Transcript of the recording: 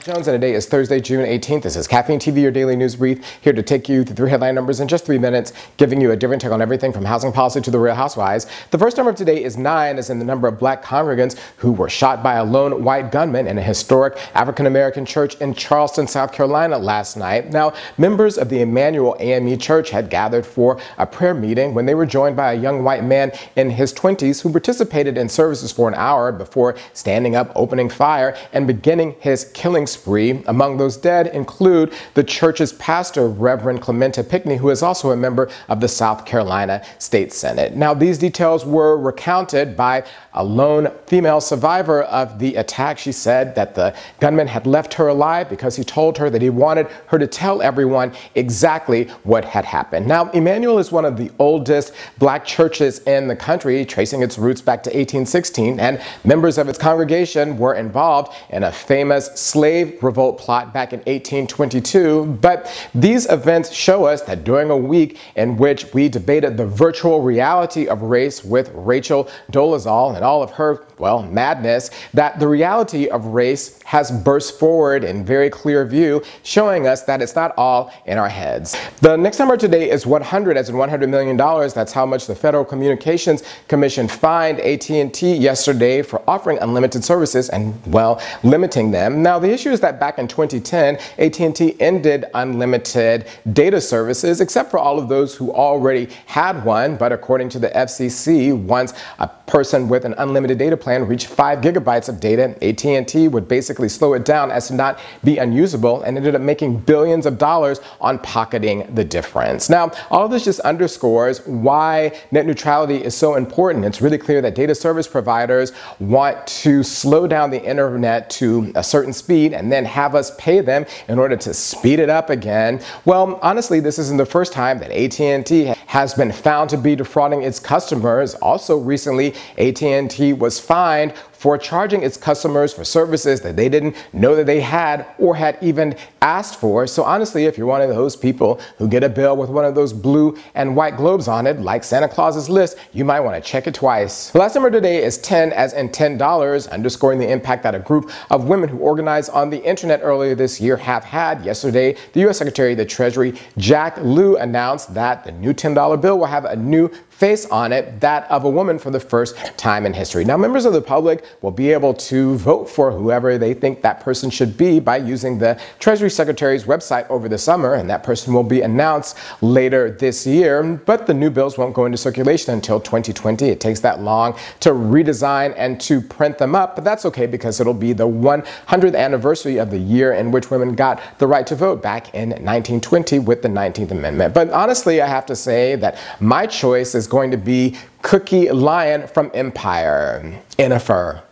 Jones, and today is Thursday, June 18th. This is Caffeine TV, your daily news brief, here to take you through 3 headline numbers in just 3 minutes, giving you a different take on everything from housing policy to the Real Housewives. The first number of today is 9, as in the number of black congregants who were shot by a lone white gunman in a historic African-American church in Charleston, South Carolina last night. Now, members of the Emmanuel AME Church had gathered for a prayer meeting when they were joined by a young white man in his 20s who participated in services for an hour before standing up, opening fire, and beginning his killing spree. Among those dead include the church's pastor, Reverend Clementa Pinckney, who is also a member of the South Carolina State Senate. Now, these details were recounted by a lone female survivor of the attack. She said that the gunman had left her alive because he told her that he wanted her to tell everyone exactly what had happened. Now, Emmanuel is one of the oldest black churches in the country, tracing its roots back to 1816, and members of its congregation were involved in a famous slave revolt plot back in 1822. But these events show us that during a week in which we debated the virtual reality of race with Rachel Dolezal and all of her, well, madness, that the reality of race has burst forward in very clear view, showing us that it's not all in our heads. The next number today is 100, as in $100 million. That's how much the Federal Communications Commission fined AT&T yesterday for offering unlimited services and, well, limiting them. Now, the issue is that back in 2010, AT&T ended unlimited data services, except for all of those who already had one. But according to the FCC, once a person with an unlimited data plan reached 5 gigabytes of data, AT&T would basically slow it down as to not be unusable, and ended up making billions of dollars on pocketing the difference. Now, all of this just underscores why net neutrality is so important. It's really clear that data service providers want to slow down the internet to a certain speed and then have us pay them in order to speed it up again. Well, honestly, this isn't the first time that AT&T has been found to be defrauding its customers. Also recently, AT&T was fined for charging its customers for services that they didn't know that they had or had even asked for. So honestly, if you're one of those people who get a bill with one of those blue and white globes on it, like Santa Claus's list, you might want to check it twice. The last number today is 10, as in $10, underscoring the impact that a group of women who organized on the internet earlier this year have had. Yesterday, the U.S. Secretary of the Treasury, Jack Lew, announced that the new $10 bill will have a new face on it, that of a woman, for the first time in history. Now, members of the public will be able to vote for whoever they think that person should be by using the Treasury Secretary's website over the summer, and that person will be announced later this year. But the new bills won't go into circulation until 2020. It takes that long to redesign and to print them up, but that's okay because it'll be the 100th anniversary of the year in which women got the right to vote back in 1920 with the 19th Amendment. But honestly, I have to say that my choice is going to be Cookie Lion from Empire in a fur.